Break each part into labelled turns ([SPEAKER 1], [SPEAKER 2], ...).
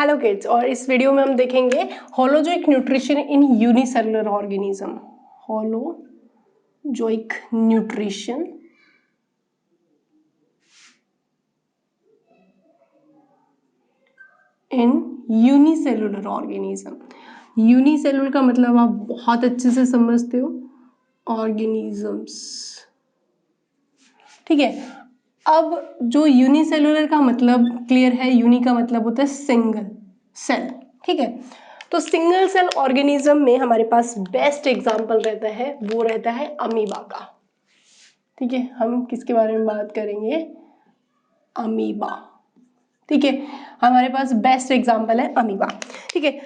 [SPEAKER 1] Hello kids, और इस video में हम देखेंगे holozoic nutrition in unicellular organism. Holozoic nutrition in unicellular organism. Unicellular का मतलब आप बहुत अच्छे से समझते हो, ऑर्गेनिजम्स। ठीक है, अब जो यूनिसेलुलर का मतलब क्लियर है, यूनि का मतलब होता है सिंगल सेल। ठीक है, तो सिंगल सेल ऑर्गेनिज्म में हमारे पास बेस्ट एग्जांपल रहता है, वो रहता है अमीबा का। ठीक है, हम किसके बारे में बात करेंगे? अमीबा। ठीक है, हमारे पास बेस्ट एग्जांपल है अमीबा। ठीक है,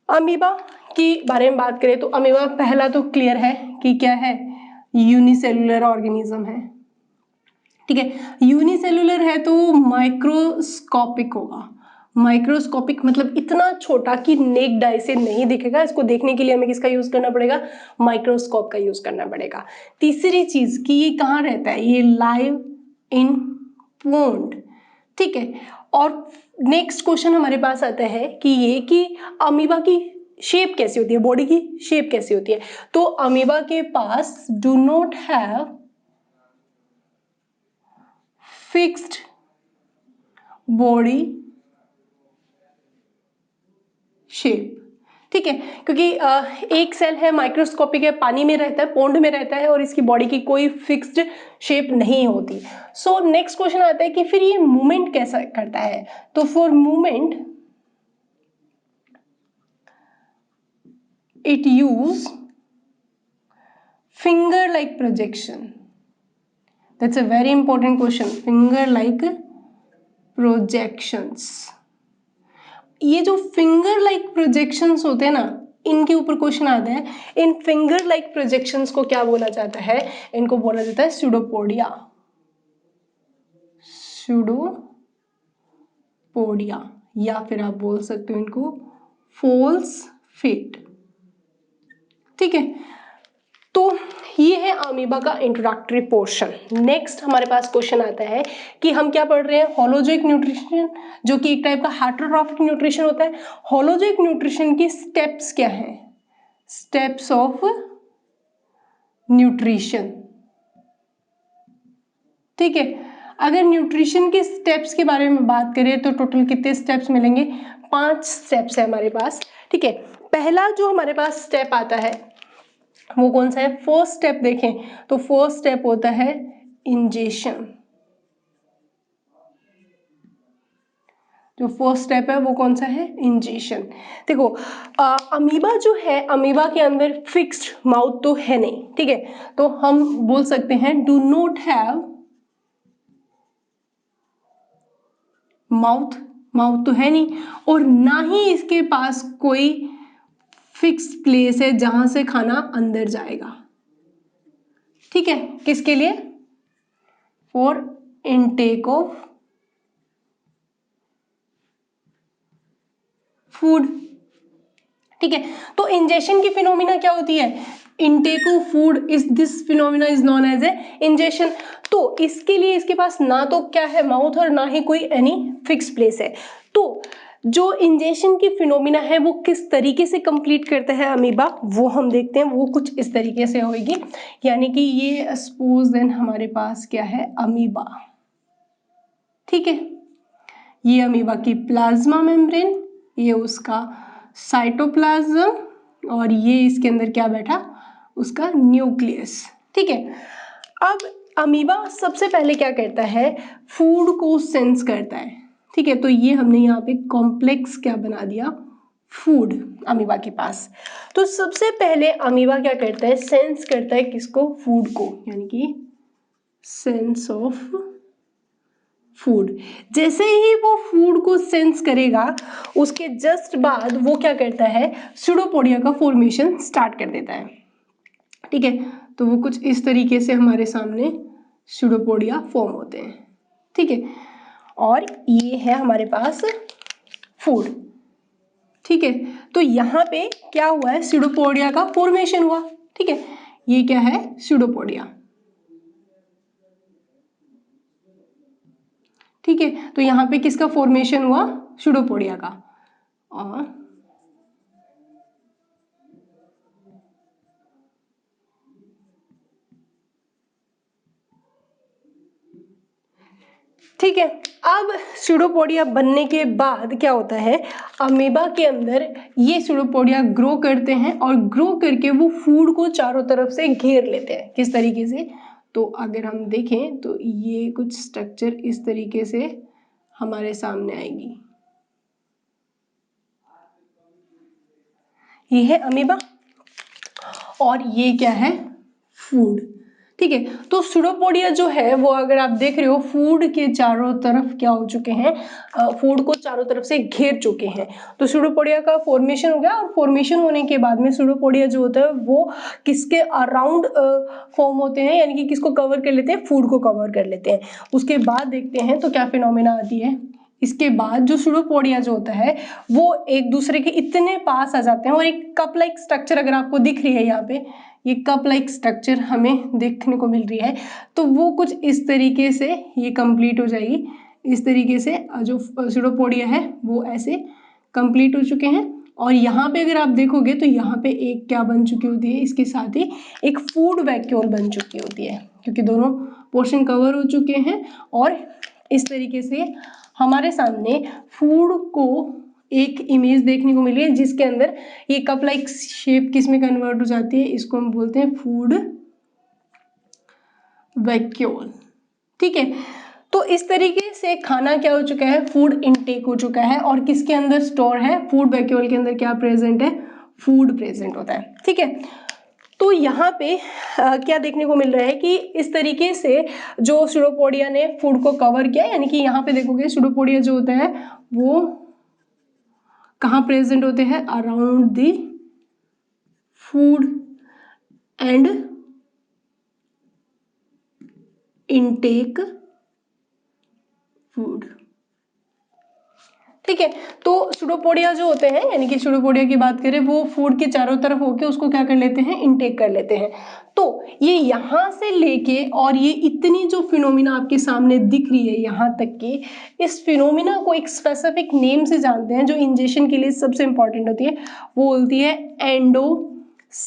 [SPEAKER 1] अमीबा की बारे में बात करें तो अमीबा पहला तो क्लियर है कि क्या है, यूनिसेलुलर ऑर्गेनिज्म है। ठीक है, यूनिसेलुलर है तो माइक्रोस्कोपिक होगा। माइक्रोस्कोपिक मतलब इतना छोटा कि नेक्ड आई से नहीं दिखेगा। इसको देखने के लिए हमें किसका यूज करना पड़ेगा? माइक्रोस्कोप का यूज करना पड़ेगा। तीसरी चीज कि ये कहाँ रहता है? ये लाइव इन पोन्ड। ठीक है, और नेक्स्ट क्वेश्चन हमारे पास आता है कि ये कि अमीबा की शेप कैसी होती है, बॉडी की शेप कैसी होती है? तो अमीबा के पास do not have fixed body shape. ठीक है, क्योंकि एक सेल है, माइक्रोस्कोपिक है, पानी में रहता है, पोंड में रहता है, और इसकी बॉडी की कोई फिक्स्ड शेप नहीं होती। सो नेक्स्ट क्वेश्चन आता है कि फिर ये मूवमेंट कैसा करता है? तो for movement it use finger like projection. That's a very important question, finger like projections. ये जो फिंगर लाइक प्रोजेक्शंस होते हैं ना, इनके ऊपर क्वेश्चन आता है। इन फिंगर लाइक प्रोजेक्शंस को क्या बोला जाता है? इनको बोला जाता है स्यूडोपोडिया। स्यूडोपोडिया, या फिर आप बोल सकते हो इनको फॉल्स फिट। ठीक है, तो ये है अमीबा का इंट्रोडक्टरी पोर्शन। नेक्स्ट हमारे पास क्वेश्चन आता है कि हम क्या पढ़ रहे हैं? होलोजोइक न्यूट्रिशन, जो कि एक टाइप का हेटेरोट्रॉफिक न्यूट्रिशन होता है। होलोजोइक न्यूट्रिशन की स्टेप्स क्या हैं? Steps of nutrition. ठीक है, अगर न्यूट्रिशन के स्टेप्स के बारे में बात करें तो टोटल कितने स्टेप्स मिलेंगे? 5 स्टेप्स है हमारे पास। ठीक है, पहला जो हमारे पास स्टेप आता है वो कौन सा है? फर्स्ट स्टेप देखें तो फर्स्ट स्टेप होता है इंजेशन। जो फर्स्ट स्टेप है वो कौन सा है? इंजेशन। देखो, अमीबा जो है, अमीबा के अंदर फिक्स्ड माउथ तो है नहीं। ठीक है, तो हम बोल सकते हैं do not have mouth. Mouth तो है नहीं, और ना ही इसके पास कोई फिक्स प्लेस है जहां से खाना अंदर जाएगा। ठीक है, किसके लिए? For intake of food. ठीक है, तो इंजेशन की फिनोमिना क्या होती है? Intake of food is this phenomena is known as a ingestion. तो इसके लिए इसके पास ना तो क्या है माउथ, और ना ही कोई एनी फिक्स प्लेस है। तो जो इंजेशन की फिनोमिना है वो किस तरीके से कंप्लीट करता है अमीबा, वो हम देखते हैं। वो कुछ इस तरीके से होगी, यानी कि ये सपोज देन हमारे पास क्या है? अमीबा। ठीक है, ये अमीबा की प्लाज्मा मेम्ब्रेन, ये उसका साइटोप्लाज्म, और ये इसके अंदर क्या बैठा? उसका न्यूक्लियस। ठीक है, अब अमीबा सबसे पहले क्या करता है? फूड को सेंस करता है। ठीक है, तो ये हमने यहाँ पे कॉम्प्लेक्स क्या बना दिया? फूड अमीबा के पास। तो सबसे पहले अमीबा क्या करता है? सेंस करता है किसको? फूड को, यानी कि सेंस ऑफ फूड। जैसे ही वो फूड को सेंस करेगा, उसके जस्ट बाद वो क्या करता है? स्यूडोपोडिया का फॉर्मेशन स्टार्ट कर देता है। ठीक है, तो वो कुछ इस तरीके से हमारे सामने स्यूडोपोडिया फॉर्म होते हैं। ठीक है, और ये है हमारे पास फूड। ठीक है, तो यहाँ पे क्या हुआ है? स्यूडोपोडिया का फॉर्मेशन हुआ। ठीक है, ये क्या है? स्यूडोपोडिया। ठीक है, तो यहाँ पे किसका फॉर्मेशन हुआ? स्यूडोपोडिया का। ठीक है। अब स्यूडोपोडिया बनने के बाद क्या होता है, अमीबा के अंदर ये स्यूडोपोडिया ग्रो करते हैं और ग्रो करके वो फूड को चारों तरफ से घेर लेते हैं। किस तरीके से, तो अगर हम देखें तो ये कुछ स्ट्रक्चर इस तरीके से हमारे सामने आएगी। ये है अमीबा और ये क्या है, फूड। ठीक है, तो स्यूडोपोडिया जो है वो अगर आप देख रहे हो फूड के चारों तरफ क्या हो चुके हैं, फूड को चारों तरफ से घेर चुके हैं। तो स्यूडोपोडिया का फॉर्मेशन हो गया और फॉर्मेशन होने के बाद में स्यूडोपोडिया जो होता है वो किसके अराउंड फॉर्म होते हैं, यानी कि किसको कवर कर लेते हैं, फूड को कवर कर लेते हैं। उसके बाद देखते हैं तो क्या फिनोमिना आती है। इसके बाद जो स्यूडोपोडिया जो होता है वो एक दूसरे के इतने पास आ जाते हैं और एक कप लाइक स्ट्रक्चर अगर आपको दिख रही है, यहाँ पे ये कप लाइक स्ट्रक्चर हमें देखने को मिल रही है, तो वो कुछ इस तरीके से ये कंप्लीट हो जाएगी। इस तरीके से जो स्यूडोपोडिया है वो ऐसे कंप्लीट हो चुके हैं। और यहाँ पे अगर आप देखोगे तो यहाँ पे एक क्या बन चुकी होती है, इसके साथ ही एक फूड वैक्यूल बन चुकी होती है, क्योंकि दोनों पोर्शन कवर हो चुके हैं। और इस तरीके से हमारे सामने फूड को एक इमेज देखने को मिली है जिसके अंदर ये कप लाइक शेप किस में कन्वर्ट हो जाती है, इसको हम बोलते हैं फूड वैक्यूल। ठीक है, तो इस तरीके से खाना क्या हो चुका है, फूड इनटेक हो चुका है और किसके अंदर स्टोर है, फूड वैक्यूल के अंदर क्या प्रेजेंट है, फूड प्रेजेंट होता है। ठीक है, तो यहाँ पे क्या देखने को मिल रहा है कि इस तरीके से जो स्यूडोपोडिया ने फूड को कवर किया, यानी कि यहाँ पे देखोगे स्यूडोपोडिया जो होता है वो कहाँ प्रेजेंट होते हैं, around the food and intake food. ठीक है, तो स्यूडोपोडिया जो होते हैं, यानी कि स्यूडोपोडिया की बात करें, वो फूड के चारों तरफ होके उसको क्या कर लेते हैं, इनटेक कर लेते हैं। तो ये यहाँ से लेके और ये इतनी जो फिनोमिना आपके सामने दिख रही है यहाँ तक कि इस फिनोमिना को एक स्पेसिफिक नेम से जानते हैं जो इंजेक्शन के लिए सबसे इंपॉर्टेंट होती है, वो होती है एंडोसाइटोसिस।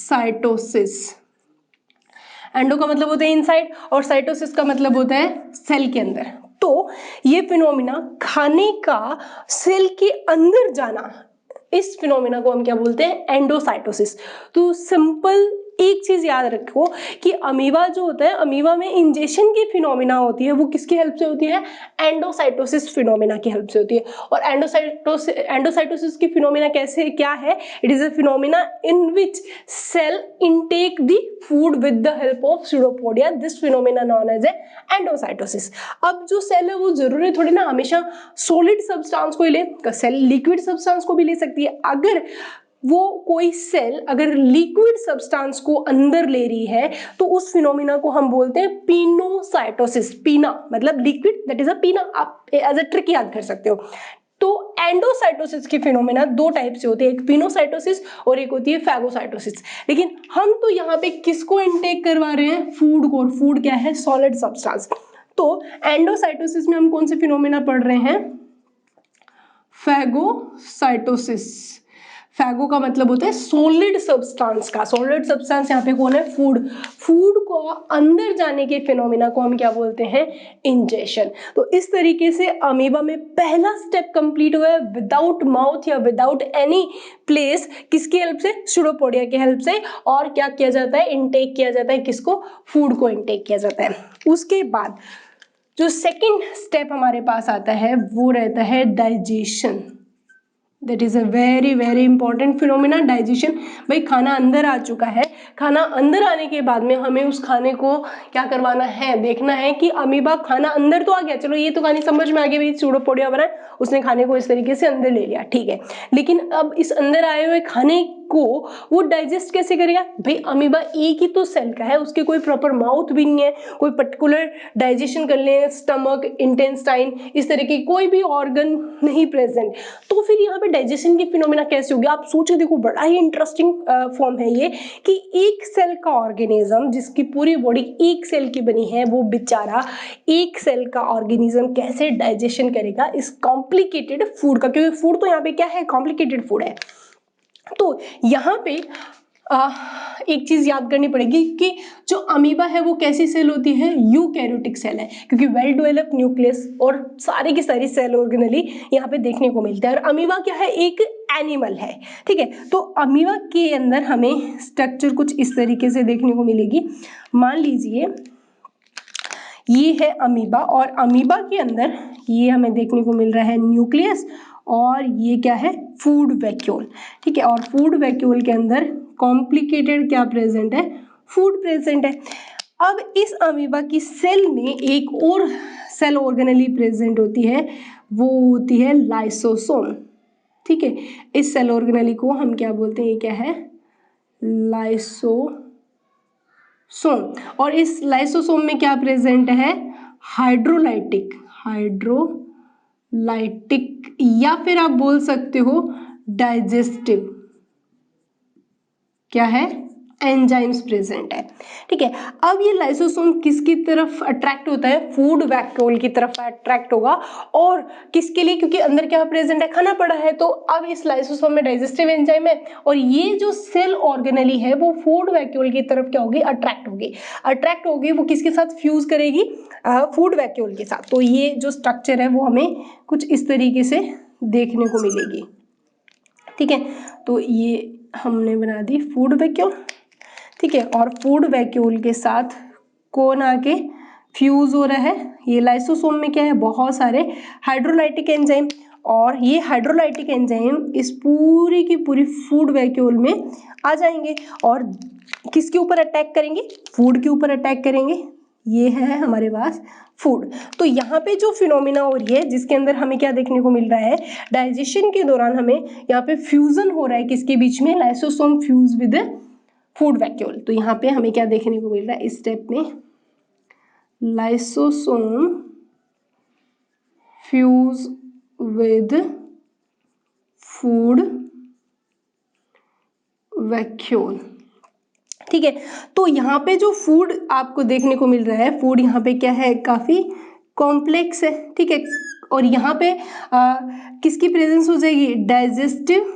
[SPEAKER 1] एंडो का मतलब होता है इनसाइड और साइटोसिस का मतलब होता है सेल के अंदर। तो ये फिनोमिना खाने का सेल के अंदर जाना, इस फिनोमिना को हम क्या बोलते हैं, एंडोसाइटोसिस। तो सिंपल एक चीज याद रखो कि अमीबा जो होता है, अमीबा में इंजेक्शन की फिनोमिना होती है, वो किसकी हेल्प से होती है, एंडोसाइटोसिस फिनोमिना की हेल्प से होती है। और एंडोसाइटोसिस की फिनोमिना कैसे क्या है, it is a phenomena in which cell intake the food with the help of pseudopodia, this phenomena known as endocytosis. अब जो सेल है वो जरूरी थोड़ी ना हमेशा सॉलिड सब्सटेंस को ही ले, सेल लिक्विड सब्सटेंस को भी ले सकती है। अगर वो कोई सेल अगर लिक्विड सब्सटेंस को अंदर ले रही है तो उस फिनोमिना को हम बोलते हैं पिनोसाइटोसिस। पीना मतलब लिक्विड, दैट इज अ पीना, आप एज अ ट्रिक याद कर सकते हो। तो एंडोसाइटोसिस की फिनोमिना दो टाइप से होती है, एक पिनोसाइटोसिस और एक होती है फैगोसाइटोसिस। लेकिन हम तो यहाँ पे किसको इनटेक करवा रहे हैं, फूड को, और फूड क्या है, सॉलिड सब्सटेंस। तो एंडोसाइटोसिस में हम कौन से फिनोमिना पढ़ रहे हैं, फैगोसाइटोसिस। फैगो का मतलब होता है सॉलिड सब्सटेंस का, सॉलिड सब्सटेंस यहाँ पे कौन है, फूड। फूड को अंदर जाने के फिनोमिना को हम क्या बोलते हैं, इंजेक्शन। तो इस तरीके से अमीबा में पहला स्टेप कंप्लीट हुआ है विदाउट माउथ या विदाउट एनी प्लेस, किसकी हेल्प से, स्यूडोपोडिया की हेल्प से। और क्या किया जाता है, इनटेक किया जाता है, किसको, फूड को इनटेक किया जाता है। उसके बाद जो सेकेंड स्टेप हमारे पास आता है वो रहता है digestion. That is a very very important phenomena, digestion. भाई खाना अंदर आ चुका है, खाना अंदर आने के बाद में हमें उस खाने को क्या करवाना है, देखना है कि अमीबा, खाना अंदर तो आ गया, चलो ये तो कहानी समझ में आ गई, भाई स्यूडोपोडिया बना, उसने खाने को इस तरीके से अंदर ले लिया, ठीक है। लेकिन अब इस अंदर आए हुए खाने को वो डाइजेस्ट कैसे करेगा, भाई अमीबा एक ही तो सेल का है, उसके कोई प्रॉपर माउथ भी नहीं है, कोई पर्टिकुलर डाइजेशन करने, स्टमक, इंटेस्टाइन, इस तरह के कोई भी ऑर्गन नहीं प्रेजेंट। तो फिर यहाँ पे पे डाइजेशन की फिनोमिना कैसे होगी, आप सोचो, देखो बड़ा ही इंटरेस्टिंग फॉर्म है ये कि एक सेल का ऑर्गेनिज्म जिसकी पूरी बॉडी एक सेल की बनी है, वो बेचारा एक सेल का ऑर्गेनिज्म कैसे डाइजेशन करेगा इस कॉम्प्लिकेटेड फूड का, क्योंकि फूड तो यहाँ पे क्या है, कॉम्प्लिकेटेड फूड है। तो यहाँ पे एक चीज याद करनी पड़ेगी कि जो अमीबा है वो कैसी सेल होती है, यूकैरियोटिक सेल है, क्योंकि वेल डेवलप्ड न्यूक्लियस और सारी की सारी सेल ऑर्गेनली यहाँ पे देखने को मिलता है। और अमीबा क्या है, एक एनिमल है, ठीक है। तो अमीबा के अंदर हमें स्ट्रक्चर कुछ इस तरीके से देखने को मिलेगी। मान लीजिए ये है अमीबा, और अमीबा के अंदर ये हमें देखने को मिल रहा है न्यूक्लियस, और ये क्या है, फूड वैक्यूल, ठीक है। और फूड वैक्यूल के अंदर कॉम्प्लिकेटेड क्या प्रेजेंट है, फूड प्रेजेंट है। अब इस अमीबा की सेल में एक और सेल ऑर्गेनली प्रेजेंट होती है, वो होती है लाइसोसोम, ठीक है। इस सेल ऑर्गेनली को हम क्या बोलते हैं, ये क्या है, लाइसोसोम। और इस लाइसोसोम में क्या प्रेजेंट है, हाइड्रोलाइटिक या फिर आप बोल सकते हो डाइजेस्टिव क्या है, एंजाइम्स प्रेजेंट है, ठीक है। अब ये लाइसोसोम किसकी तरफ अट्रैक्ट होता है, फूड वैक्यूल की तरफ अट्रैक्ट होगा, और किसके लिए, क्योंकि अंदर क्या प्रेजेंट है, खाना पड़ा है। तो अब इस लाइसोसोम में डाइजेस्टिव एंजाइम है, और ये जो सेल ऑर्गेनली है वो फूड वैक्यूल की तरफ क्या होगी, अट्रैक्ट होगी। वो किसके साथ फ्यूज करेगी, फूड वैक्यूल के साथ। तो ये जो स्ट्रक्चर है वो हमें कुछ इस तरीके से देखने को मिलेगी, ठीक है। तो ये हमने बना दी फूड वैक्यूल, ठीक है। और फूड वैक्यूल के साथ कौन आके फ्यूज हो रहा है, ये लाइसोसोम में क्या है, बहुत सारे हाइड्रोलाइटिक एंजाइम, और ये हाइड्रोलाइटिक एंजाइम इस पूरी की पूरी फूड वैक्यूल में आ जाएंगे, और किसके ऊपर अटैक करेंगे, फूड के ऊपर अटैक करेंगे। ये है हमारे पास फूड। तो यहाँ पे जो फिनोमिना हो रही है, जिसके अंदर हमें क्या देखने को मिल रहा है, डाइजेशन के दौरान हमें यहाँ पे फ्यूजन हो रहा है किसके बीच में, lysosome fuse with food vacuole. तो यहाँ पे हमें क्या देखने को मिल रहा है इस स्टेप में, lysosome fuse with food vacuole, ठीक है। तो यहाँ पे जो फूड आपको देखने को मिल रहा है, फूड यहाँ पे क्या है, काफी कॉम्प्लेक्स है, ठीक है। और यहाँ पे किसकी प्रेजेंस हो जाएगी, डाइजेस्टिव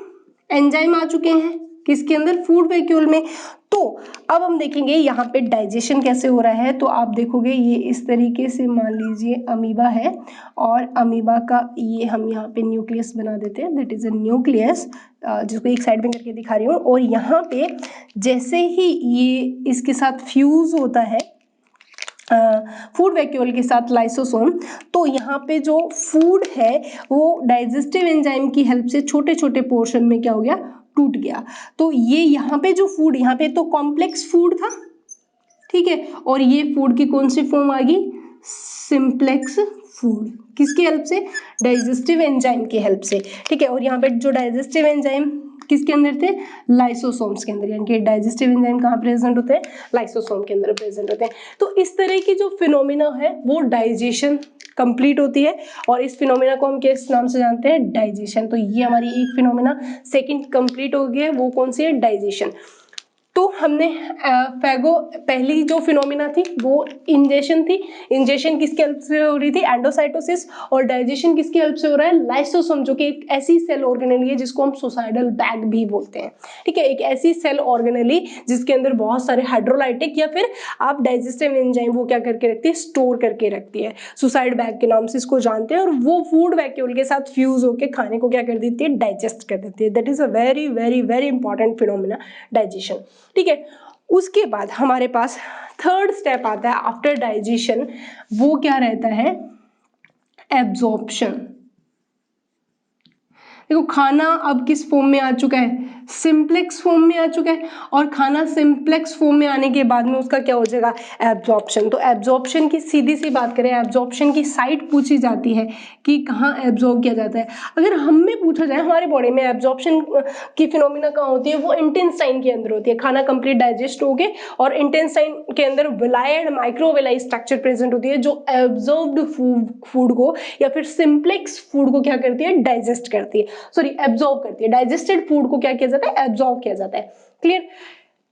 [SPEAKER 1] एंजाइम आ चुके हैं किसके अंदर, फूड वैक्यूल में। तो अब हम देखेंगे यहाँ पे डाइजेशन कैसे हो रहा है। तो आप देखोगे ये इस तरीके से, मान लीजिए अमीबा है, और अमीबा का ये हम यहाँ पे न्यूक्लियस बना देते हैं, दैट इज अ न्यूक्लियस, जिसको एक साइड में करके दिखा रही हूँ। और यहाँ पे जैसे ही ये इसके साथ फ्यूज होता है फूड वैक्यूल के साथ लाइसोसोम, तो यहाँ पे जो फूड है वो डाइजेस्टिव एंजाइम की हेल्प से छोटे छोटे पोर्शन में क्या हो गया, टूट गया। तो ये यहाँ पे जो फूड, यहाँ पे तो कॉम्प्लेक्स फूड था, ठीक है, और ये फूड की कौन सी फॉर्म आ गई, सिंप्लेक्स फूड, किसकी हेल्प से, डाइजेस्टिव एंजाइम की हेल्प से, ठीक है। और यहाँ पे जो डाइजेस्टिव एंजाइम किसके अंदर थे, लाइसोसोम्स के अंदर, यानी कि डाइजेस्टिव एंजाइम कहाँ प्रेजेंट होते हैं, लाइसोसोम के अंदर प्रेजेंट होते हैं। तो इस तरह की जो फिनोमिना है वो डाइजेशन कंप्लीट होती है, और इस फिनोमिना को हम किस नाम से जानते हैं, डाइजेशन। तो ये हमारी एक फिनोमिना सेकंड कंप्लीट हो गई है, वो कौन सी है, डाइजेशन। तो हमने फैगो पहली जो फिनोमिना थी वो इंजेशन थी, इंजेशन किसकी हेल्प से हो रही थी, एंडोसाइटोसिस, और डाइजेशन किसकी हेल्प से हो रहा है, लाइसोसोम, जो कि एक ऐसी सेल ऑर्गेनेली है जिसको हम सुसाइडल बैग भी बोलते हैं, ठीक है। एक ऐसी सेल ऑर्गेनेली जिसके अंदर बहुत सारे हाइड्रोलाइटिक या फिर आप डाइजेस्टिव एंजाइम वो क्या करके रखती है, स्टोर करके रखती है, सुसाइड बैग के नाम से इसको जानते हैं। और वो फूड वैक्यूल के साथ फ्यूज होकर खाने को क्या कर देती है, डाइजेस्ट कर देती है। That is a very very very important phenomena, digestion, ठीक है। उसके बाद हमारे पास थर्ड स्टेप आता है आफ्टर डाइजेशन, वो क्या रहता है, एब्जॉर्प्शन। देखो खाना अब किस फॉर्म में आ चुका है, सिंप्लेक्स फॉर्म में आ चुका है, और खाना सिंप्लेक्स फॉर्म में आने के बाद में उसका क्या हो जाएगा, एब्जॉर्प्शन। तो एब्जॉर्प्शन की सीधी सी बात करें, एब्जॉर्प्शन की साइट पूछी जाती है कि कहाँ एब्जॉर्ब किया जाता है। अगर हमें पूछा जाए हमारे बॉडी में एब्जॉर्प्शन की फिनोमिना कहाँ होती है, वो इंटेस्टाइन के अंदर होती है। खाना कंप्लीट डाइजेस्ट हो गए और इंटेस्टाइन के अंदर villi and microvilli structure present होती है, जो एब्जॉर्ब्ड फूड को या फिर सिंप्लेक्स फूड को क्या करती है, डाइजेस्ट करती है, सॉरी एब्जॉर्ब करती है। डाइजेस्टेड फूड को क्या किया जाता है, एब्जॉर्ब किया जाता है। क्लियर।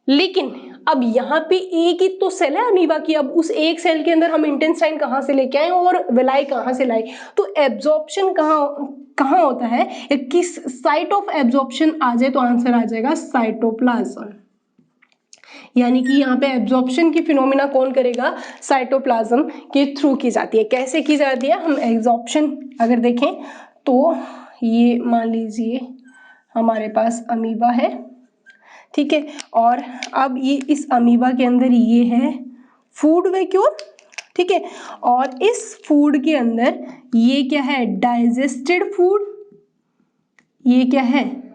[SPEAKER 1] लेकिन अब यहाँ पे एक ही तो सेल है अमीबा की, अब उस एक सेल के अंदर हम इंटेस्टाइन कहाँ से लेके आए और विलाई कहाँ से लाए, तो एब्जॉर्प्शन कहाँ होता है, या किस साइट ऑफ एब्जॉर्प्शन आ जाए तो आंसर आ जाएगा साइटोप्लाज्म। यानी कि यहाँ पे एब्जॉर्प्शन की फिनोमिना कौन करेगा, साइटोप्लाज्म के थ्रू की जाती है। कैसे की जाती है, हम एब्जॉर्प्शन अगर देखें तो ये मान लीजिए हमारे पास अमीबा है, ठीक है, और अब ये इस अमीबा के अंदर ये है फूड वैक्यूल, ठीक है, और इस फूड के अंदर ये क्या है, डाइजेस्टेड फूड, ये क्या है,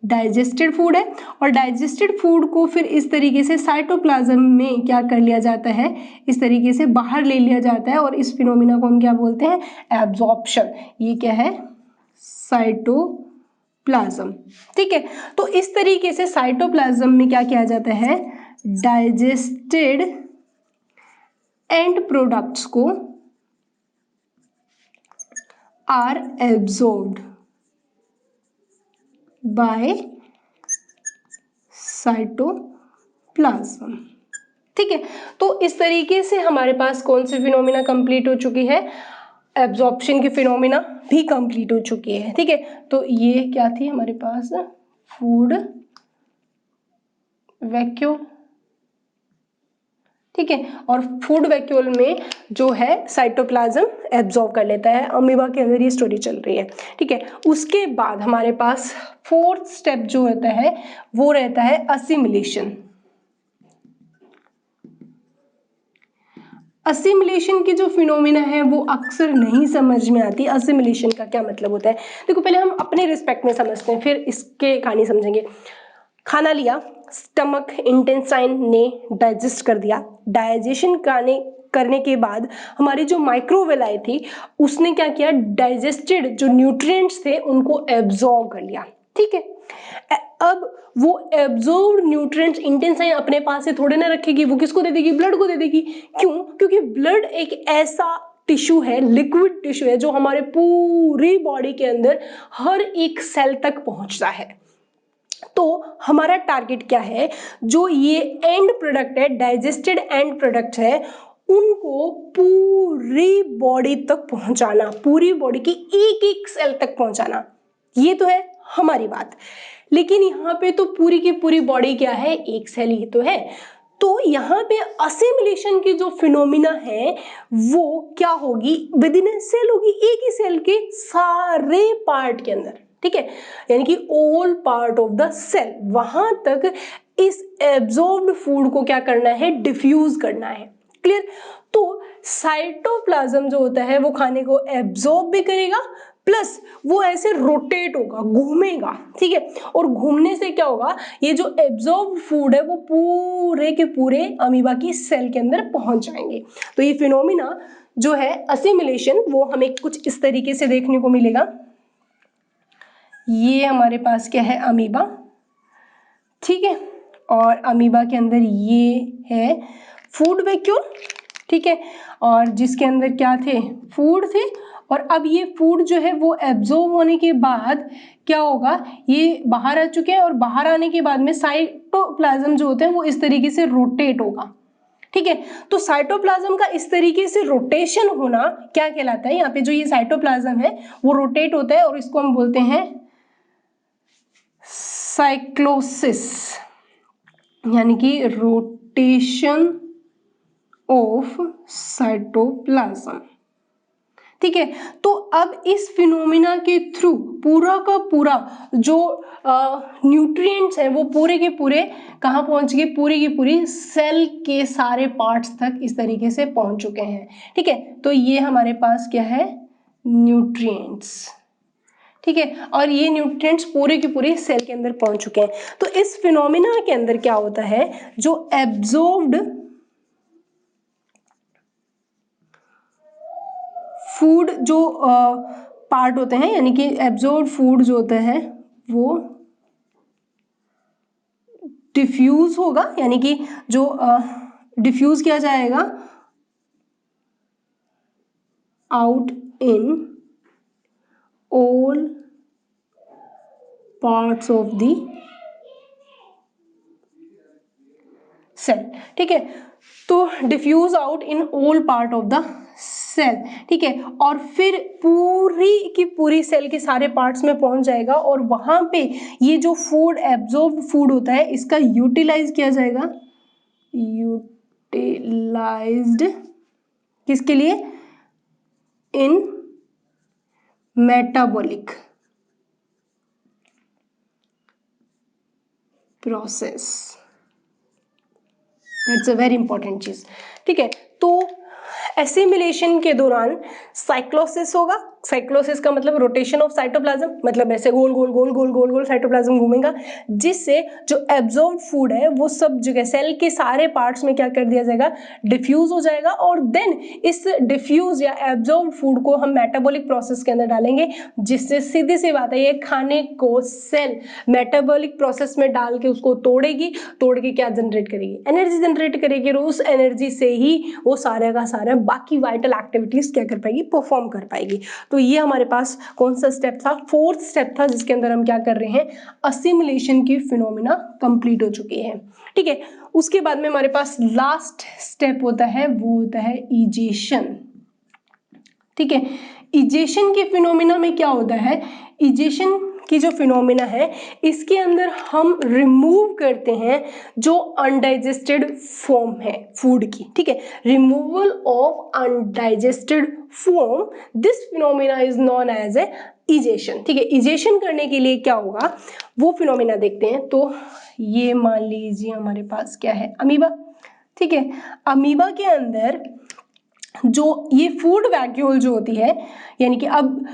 [SPEAKER 1] डाइजेस्टेड फूड है, और डाइजेस्टेड फूड को फिर इस तरीके से साइटोप्लाज्म में क्या कर लिया जाता है, इस तरीके से बाहर ले लिया जाता है, और इस फिनोमिना को हम क्या बोलते हैं, एब्जॉर्प्शन। ये क्या है, साइटोप्लाज्म, ठीक है। तो इस तरीके से साइटोप्लाज्म में क्या किया जाता है, डाइजेस्टेड एंड प्रोडक्ट्स को आर एब्जॉर्ब्ड बाय साइटोप्लाज्म, ठीक है। तो इस तरीके से हमारे पास कौन सी फिनोमिना कंप्लीट हो चुकी है, एब्जॉर्प्शन की फिनोमिना भी कंप्लीट हो चुकी है, ठीक है। तो ये क्या थी हमारे पास, फूड वैक्यूल, ठीक है, और फूड वैक्यूल में जो है साइटोप्लाज्म एब्जॉर्ब कर लेता है। अमीबा के अंदर ये स्टोरी चल रही है, ठीक है। उसके बाद हमारे पास फोर्थ स्टेप जो होता है वो रहता है असिमिलेशन। असिमिलेशन की जो फिनोमिना है वो अक्सर नहीं समझ में आती। असिमिलेशन का क्या मतलब होता है, देखो पहले हम अपने रिस्पेक्ट में समझते हैं, फिर इसके कहानी समझेंगे। खाना लिया, स्टमक इंटेस्टाइन ने डाइजेस्ट कर दिया, डाइजेशन करने के बाद हमारी जो माइक्रोविलाई थी उसने क्या किया, डाइजेस्टेड जो न्यूट्रिएंट्स थे उनको एब्जॉर्ब कर लिया, ठीक है। अब वो एब्जॉर्ब्ड न्यूट्रिएंट्स इंटेस्टाइन अपने पास से थोड़े ना रखेगी, वो किसको दे देगी, ब्लड को दे देगी। क्यों, क्योंकि ब्लड एक ऐसा टिश्यू है, लिक्विड टिश्यू है, जो हमारे पूरी बॉडी के अंदर हर एक सेल तक पहुंचता है। तो हमारा टारगेट क्या है, जो ये एंड प्रोडक्ट है, डाइजेस्टेड एंड प्रोडक्ट है, उनको पूरी बॉडी तक पहुंचाना, पूरी बॉडी की एक एक सेल तक पहुंचाना, ये तो है हमारी बात। लेकिन यहाँ पे तो पूरी की पूरी बॉडी क्या है, एक सेल ही तो है। तो यहाँ पे असिमिलेशन की जो फिनोमिना है वो क्या होगी, विद इन ए सेल होगी, एक ही सेल के सारे पार्ट के अंदर, ठीक है, यानी कि all part of the cell, वहां तक इस एब्जॉर्ब्ड फूड को क्या करना है, डिफ्यूज करना है। क्लियर। तो साइटोप्लाज्म जो होता है वो खाने को एब्जॉर्ब भी करेगा, प्लस वो ऐसे रोटेट होगा, घूमेगा, ठीक है, और घूमने से क्या होगा, ये जो एब्जॉर्ब फूड है वो पूरे के पूरे अमीबा की सेल के अंदर पहुंच जाएंगे। तो ये फिनोमिना जो है असिमिलेशन, वो हमें कुछ इस तरीके से देखने को मिलेगा। ये हमारे पास क्या है, अमीबा, ठीक है, और अमीबा के अंदर ये है फूड वैक्यूल, ठीक है, और जिसके अंदर क्या थे, फूड थे, और अब ये फूड जो है वो एब्जॉर्ब होने के बाद क्या होगा, ये बाहर आ चुके हैं, और बाहर आने के बाद में साइटोप्लाज्म जो होते हैं वो इस तरीके से रोटेट होगा, ठीक है। तो साइटोप्लाज्म का इस तरीके से रोटेशन होना क्या कहलाता है, यहाँ पे जो ये साइटोप्लाज्म है वो रोटेट होता है, और इसको हम बोलते हैं साइक्लोसिस, यानी कि रोटेशन ऑफ साइटोप्लाज्म, ठीक है। तो अब इस फिनोमिना के थ्रू पूरा का पूरा जो न्यूट्रिएंट्स हैं वो पूरे के पूरे कहाँ पहुंच गए, पूरी की पूरी सेल के सारे पार्ट्स तक इस तरीके से पहुंच चुके हैं, ठीक है। तो ये हमारे पास क्या है, न्यूट्रिएंट्स, ठीक है, और ये न्यूट्रिएंट्स पूरे के पूरे सेल के अंदर पहुंच चुके हैं। तो इस फिनोमिना के अंदर क्या होता है, जो एब्जॉर्ब्ड फूड जो पार्ट होते हैं, यानी कि एब्जॉर्ब फूड जो होता है वो डिफ्यूज होगा, यानी कि जो डिफ्यूज किया जाएगा out in all parts of the cell. ठीक है, तो diffuse out in all part of the cell. ठीक है, और फिर पूरी की पूरी सेल के सारे पार्ट्स में पहुंच जाएगा और वहां पे ये जो फूड एब्जॉर्ब फूड होता है इसका यूटिलाइज किया जाएगा, यूटिलाइज्ड किसके लिए, in metabolic process. That's a very important चीज। ठीक है, तो एसिमिलेशन के दौरान साइक्लोसिस होगा। साइक्लोसिस का मतलब रोटेशन ऑफ साइटोप्लाज्म, मतलब ऐसे गोल गोल गोल गोल गोल गोल साइटोप्लाज्म घूमेगा, जिससे जो एब्जॉर्ब फूड है वो सब जगह सेल के सारे पार्ट्स में क्या कर दिया जाएगा, डिफ्यूज हो जाएगा। और देन इस डिफ्यूज या एब्जॉर्ब फूड को हम मेटाबॉलिक प्रोसेस के अंदर डालेंगे, जिससे सीधी सी बात है ये खाने को सेल मेटाबॉलिक प्रोसेस में डाल के उसको तोड़ेगी, तोड़ के क्या जनरेट करेगी, एनर्जी जनरेट करेगी, और उस एनर्जी से ही वो सारे का सारा बाकी वाइटल एक्टिविटीज क्या कर पाएगी, परफॉर्म कर पाएगी। तो ये हमारे पास कौन सा स्टेप था, फोर्थ स्टेप था, जिसके अंदर हम क्या कर रहे हैं, असिमिलेशन की फिनोमिना कंप्लीट हो चुकी है। ठीक है, उसके बाद में हमारे पास लास्ट स्टेप होता है, वो होता है इजेशन। ठीक है, इजेशन के फिनोमिना में क्या होता है, इजेशन की जो फिनोमिना है इसके अंदर हम रिमूव करते हैं जो अनडाइजेस्टेड फॉर्म है फूड की। ठीक है, removal of undigested form, this phenomena is known as a egestion. ठीक है, इजेशन करने के लिए क्या होगा वो फिनोमिना देखते हैं। तो ये मान लीजिए हमारे पास क्या है, अमीबा। ठीक है, अमीबा के अंदर जो ये फूड वैक्यूल जो होती है, यानी कि अब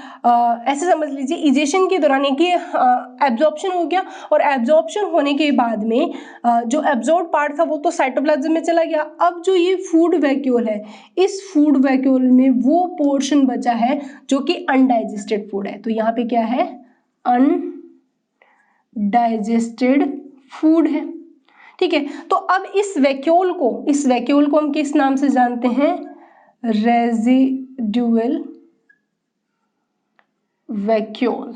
[SPEAKER 1] ऐसे समझ लीजिए इजेशन के दौरान कि एब्जॉर्प्शन हो गया, और एब्जॉर्प्शन होने के बाद में जो एब्जॉर्ब पार्ट था वो तो साइटोप्लाज्म में चला गया। अब जो ये फूड वैक्यूल है, इस फूड वैक्यूल में वो पोर्शन बचा है जो कि अनडाइजेस्टेड फूड है। तो यहाँ पे क्या है, अनडाइजेस्टेड फूड है। ठीक है, तो अब इस वैक्यूल को हम किस नाम से जानते हैं, रेजिडुअल वैक्यूल।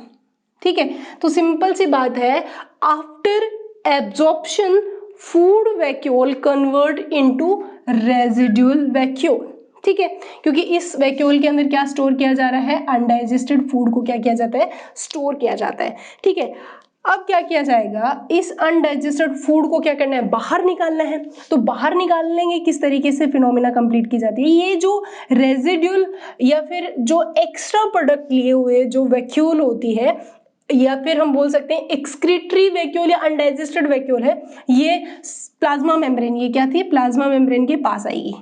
[SPEAKER 1] ठीक है, तो सिंपल सी बात है, after absorption food vacuole convert into residual vacuole. ठीक है, क्योंकि इस वैक्यूल के अंदर क्या स्टोर किया जा रहा है, अनडाइजेस्टेड फूड को क्या किया जाता है, स्टोर किया जाता है। ठीक है, अब क्या किया जाएगा, इस अनडाइजेस्टेड फूड को क्या करना है, बाहर निकालना है। तो बाहर निकालने के किस तरीके से फिनोमिना कंप्लीट की जाती है, ये जो रेजिड्यूल या फिर जो एक्स्ट्रा प्रोडक्ट लिए हुए जो वैक्यूल होती है, या फिर हम बोल सकते हैं एक्सक्रीटरी वैक्यूल या अनडाइजेस्टेड वैक्यूल है, ये प्लाज्मा मेम्ब्रेन, ये क्या थी, प्लाज्मा मेम्ब्रेन के पास आएगी।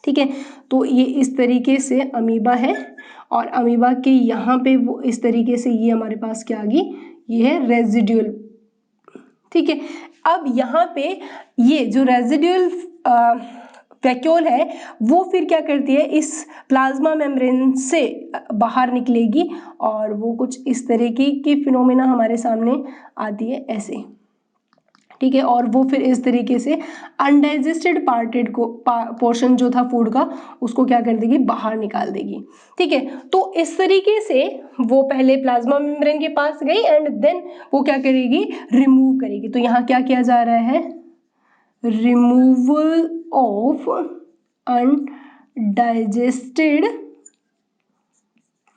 [SPEAKER 1] ठीक है, तो ये इस तरीके से अमीबा है, और अमीबा के यहाँ पे वो इस तरीके से ये हमारे पास क्या आ गई, ये है रेजिड्यूल। ठीक है, अब यहाँ पे ये जो रेजिड्यूल वैक्यूल है वो फिर क्या करती है, इस प्लाज्मा मेम्ब्रेन से बाहर निकलेगी, और वो कुछ इस तरीके की फिनोमिना हमारे सामने आती है ऐसे। ठीक है, और वो फिर इस तरीके से अनडाइजेस्टेड पार्टेड को पोर्शन जो था फूड का उसको क्या कर देगी, बाहर निकाल देगी। ठीक है, तो इस तरीके से वो पहले प्लाज्मा मेम्ब्रेन के पास गई एंड देन वो क्या करेगी, रिमूव करेगी। तो यहाँ क्या किया जा रहा है, रिमूवल ऑफ अनडाइजेस्टेड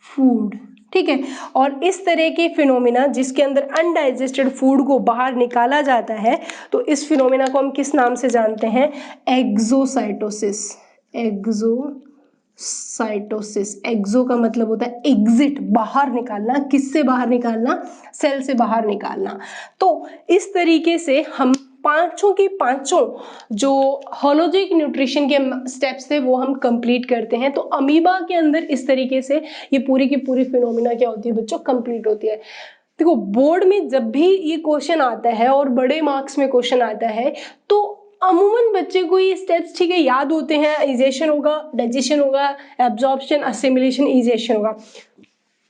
[SPEAKER 1] फूड। ठीक है, और इस तरह के फिनोमिना जिसके अंदर अनडाइजेस्टेड फूड को बाहर निकाला जाता है, तो इस फिनोमिना को हम किस नाम से जानते हैं, एक्सोसाइटोसिस। एक्सोसाइटोसिस, एक्सो का मतलब होता है एग्जिट, बाहर निकालना। किससे बाहर निकालना, सेल से बाहर निकालना। तो इस तरीके से हम पांचों की पांचों जो होलोजिक न्यूट्रिशन के स्टेप्स थे वो हम कंप्लीट करते हैं। तो अमीबा के अंदर इस तरीके से ये पूरी की पूरी फिनोमिना क्या होती है बच्चों, कंप्लीट होती है। देखो बोर्ड में जब भी ये क्वेश्चन आता है और बड़े मार्क्स में क्वेश्चन आता है तो अमूमन बच्चे को ये स्टेप्स ठीक है याद होते हैं, इजेशन होगा, डाइजेशन होगा, एब्जॉर्प्शन, असिमिलेशन, इजेशन होगा,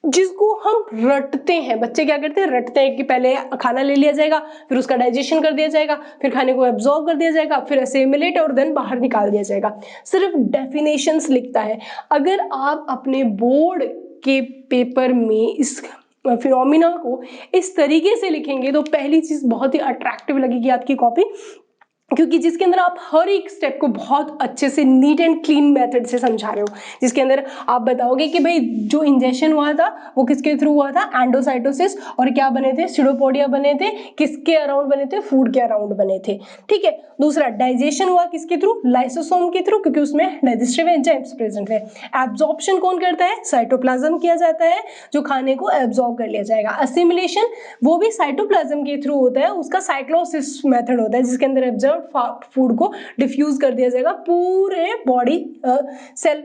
[SPEAKER 1] जिसको हम रटते हैं। बच्चे क्या करते हैं, रटते हैं कि पहले खाना ले लिया जाएगा, फिर उसका डाइजेशन कर दिया जाएगा, फिर खाने को एब्जॉर्ब कर दिया जाएगा, फिर असिमिलेट और देन बाहर निकाल दिया जाएगा, सिर्फ डेफिनेशंस लिखता है। अगर आप अपने बोर्ड के पेपर में इस फिनोमिना को इस तरीके से लिखेंगे तो पहली चीज बहुत ही अट्रैक्टिव लगेगी आपकी कॉपी, क्योंकि जिसके अंदर आप हर एक स्टेप को बहुत अच्छे से नीट एंड क्लीन मेथड से समझा रहे हो, जिसके अंदर आप बताओगे कि भाई जो इंजेक्शन हुआ था वो किसके थ्रू हुआ था, एंडोसाइटोसिस, और क्या बने थे, स्यूडोपोडिया बने थे, किसके अराउंड बने थे, फूड के अराउंड बने थे, ठीक है। दूसरा डाइजेशन हुआ किसके थ्रू, लाइसोसोम के थ्रू, क्योंकि उसमें डाइजेस्टिव एंजाइम्स प्रेजेंट है। एब्जॉर्प्शन कौन करता है, साइटोप्लाज्म किया जाता है, जो खाने को एब्जॉर्ब कर लिया जाएगा। असिमिलेशन वो भी साइटोप्लाज्म के थ्रू होता है, उसका साइक्लोसिस मेथड होता है, जिसके अंदर एब्जॉर्ब फूड को डिफ्यूज कर दिया जाएगा पूरे बॉडी सेल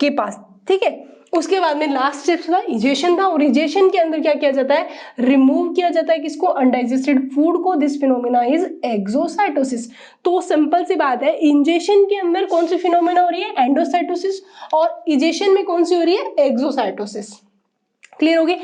[SPEAKER 1] के पास, ठीक है। उसके बाद में लास्ट स्टेप था इजेशन था, और इजेशन के अंदर क्या किया जाता है, रिमूव किया जाता है किसको, अनडाइजेस्टेड फूड को। This phenomena is exocytosis. तो सिंपल सी बात है, इंजेशन के अंदर कौन सी फिनोमिना हो रही है, एंडोसाइटोसिस, और इजेशन में कौन सी हो रही है, एक्सोसाइटोसिस। क्लियर होगी।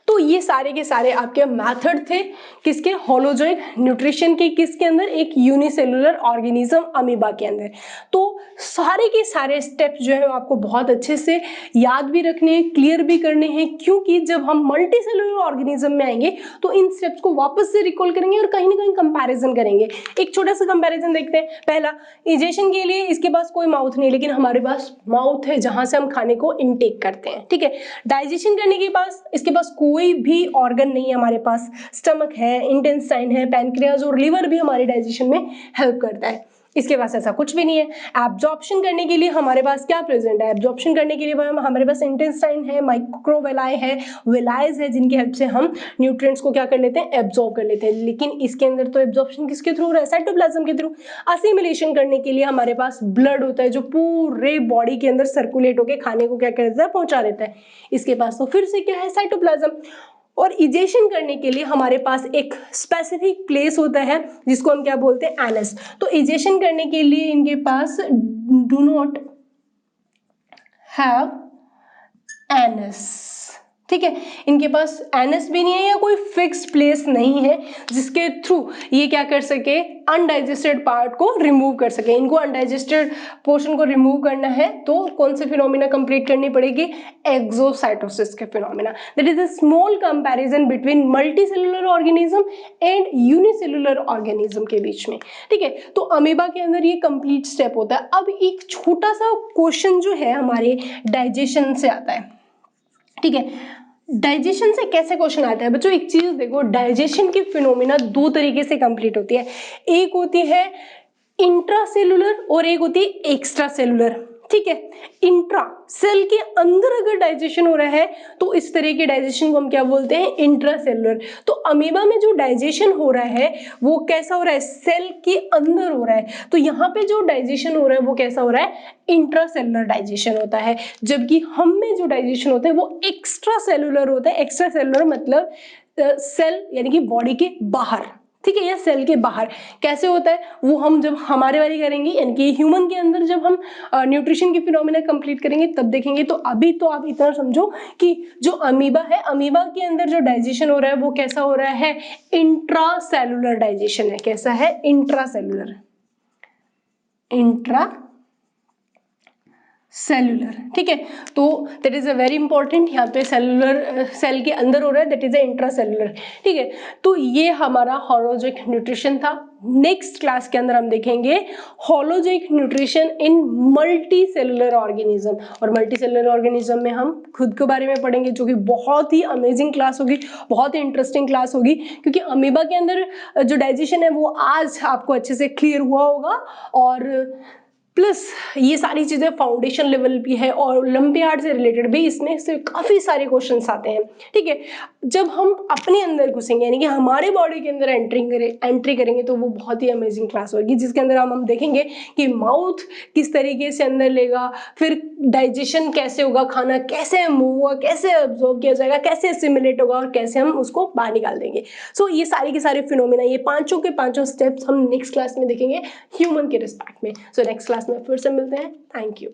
[SPEAKER 1] तो ये सारे के सारे आपके मेथड थे किसके, होलोजोइक न्यूट्रिशन के, किसके अंदर, एक यूनिसेलुलर ऑर्गेनिज्म अमीबा के अंदर। तो सारे के सारे स्टेप्स जो है आपको बहुत अच्छे से याद भी रखने हैं, क्लियर भी करने हैं, क्योंकि जब हम मल्टी सेलुलर ऑर्गेनिज्म में आएंगे तो इन स्टेप्स को वापस से रिकॉल करेंगे और कहीं ना कहीं कंपैरिजन करेंगे। एक छोटा सा कंपैरिजन देखते हैं। पहला, इजेशन के लिए इसके पास कोई माउथ नहीं, लेकिन हमारे पास माउथ है जहां से हम खाने को इनटेक करते हैं, ठीक है। डाइजेशन करने के पास इसके पास कोई भी ऑर्गन नहीं है, हमारे पास स्टमक है, इंटेस्टाइन है, पैनक्रियाज और लिवर भी हमारे डाइजेशन में हेल्प करता है। इसके पास ऐसा कुछ भी नहीं है। एब्जॉर्प्शन करने के लिए हमारे पास क्या प्रेजेंट है, एब्जॉर्प्शन करने के लिए हमारे पास इंटेस्टाइन है, माइक्रोवेलाई है, विलाइज है, जिनकी हेल्प से हम न्यूट्रिएंट्स को क्या कर लेते हैं, एब्जॉर्ब कर लेते हैं। लेकिन इसके अंदर तो एब्जॉर्प्शन किसके थ्रू हो रहा है, साइटोप्लाज्म के थ्रू। असिमिलेशन करने के लिए हमारे पास ब्लड होता है, जो पूरे बॉडी के अंदर सर्कुलेट होकर खाने को क्या कर देता है, पहुंचा देता है। इसके पास तो फिर से क्या है, साइटोप्लाज्म। और इजेशन करने के लिए हमारे पास एक स्पेसिफिक प्लेस होता है जिसको हम क्या बोलते हैं, एनस। तो इजेशन करने के लिए इनके पास डू नॉट हैव एनस, ठीक है। इनके पास एनस भी नहीं है या कोई फिक्स प्लेस नहीं है जिसके थ्रू ये क्या कर सके, अनडाइजेस्टेड पार्ट को रिमूव कर सके। इनको अनडाइजेस्टेड पोर्शन को रिमूव करना है तो कौन से फिनोमिना कंप्लीट करनी पड़ेगी, एक्सोसाइटोसिस के phenomena. That is a small comparison between multicellular organism and unicellular organism के बीच में, ठीक है। तो अमीबा के अंदर ये कंप्लीट स्टेप होता है। अब एक छोटा सा क्वेश्चन जो है हमारे डाइजेशन से आता है, ठीक है। डाइजेशन से कैसे क्वेश्चन आता है बच्चों, एक चीज देखो, डाइजेशन की फिनोमिना दो तरीके से कंप्लीट होती है। एक होती है इंट्रासेलुलर और एक होती है एक्स्ट्रा सेलुलर, ठीक है। इंट्रा सेल के अंदर अगर डाइजेशन हो रहा है तो इस तरह के डाइजेशन को हम क्या बोलते हैं, इंट्रासेलुलर। तो अमीबा में जो डाइजेशन हो रहा है वो कैसा हो रहा है, सेल के अंदर हो रहा है। तो यहाँ पे जो डाइजेशन हो रहा है वो कैसा हो रहा है, इंट्रासेलुलर डाइजेशन होता है। जबकि हम में जो डाइजेशन होता है वो एक्स्ट्रा सेलुलर होता है। एक्स्ट्रा सेलुलर मतलब सेल यानी कि बॉडी के बाहर, ठीक है, या सेल के बाहर। कैसे होता है वो हम जब हमारे वाली करेंगे, यानी कि ह्यूमन के अंदर जब हम न्यूट्रिशन की फिनोमिना कंप्लीट करेंगे तब देखेंगे। तो अभी तो आप इतना समझो कि जो अमीबा है, अमीबा के अंदर जो डाइजेशन हो रहा है वो कैसा हो रहा है, इंट्रासेलुलर डाइजेशन है। कैसा है, इंट्रासेलुलर, इंट्रा सेलुलर, ठीक है। तो that is a very important, यहाँ पे सेलुलर सेल के अंदर हो रहा है, दैट इज अ इंट्रासेलुलर, ठीक है। तो ये हमारा होलोजिक न्यूट्रिशन था। नेक्स्ट क्लास के अंदर हम देखेंगे holozoic nutrition in multi cellular organism, और मल्टी सेलुलर ऑर्गेनिज्म में हम खुद के बारे में पढ़ेंगे, जो कि बहुत ही अमेजिंग क्लास होगी, बहुत ही इंटरेस्टिंग क्लास होगी, क्योंकि अमीबा के अंदर जो डाइजेशन है वो आज आपको अच्छे से क्लियर हुआ होगा। और प्लस ये सारी चीज़ें फाउंडेशन लेवल भी है और ओलंपियाड से रिलेटेड भी इसमें से काफ़ी सारे क्वेश्चंस आते हैं, ठीक है। जब हम अपने अंदर घुसेंगे यानी कि हमारे बॉडी के अंदर एंट्री करेंगे तो वो बहुत ही अमेजिंग क्लास होगी, जिसके अंदर हम देखेंगे कि माउथ किस तरीके से अंदर लेगा, फिर डाइजेशन कैसे होगा, खाना कैसे मूव होगा, कैसे अब्जॉर्व किया जाएगा, कैसे एसिमिलेट होगा और कैसे हम उसको बाहर निकाल देंगे। सो ये सारे के सारे फिनोमिना, ये पांचों के पांचों स्टेप्स हम नेक्स्ट क्लास में देखेंगे ह्यूमन के रिस्पेक्ट में। सो नेक्स्ट क्लास में फिर से मिलते हैं। Thank you.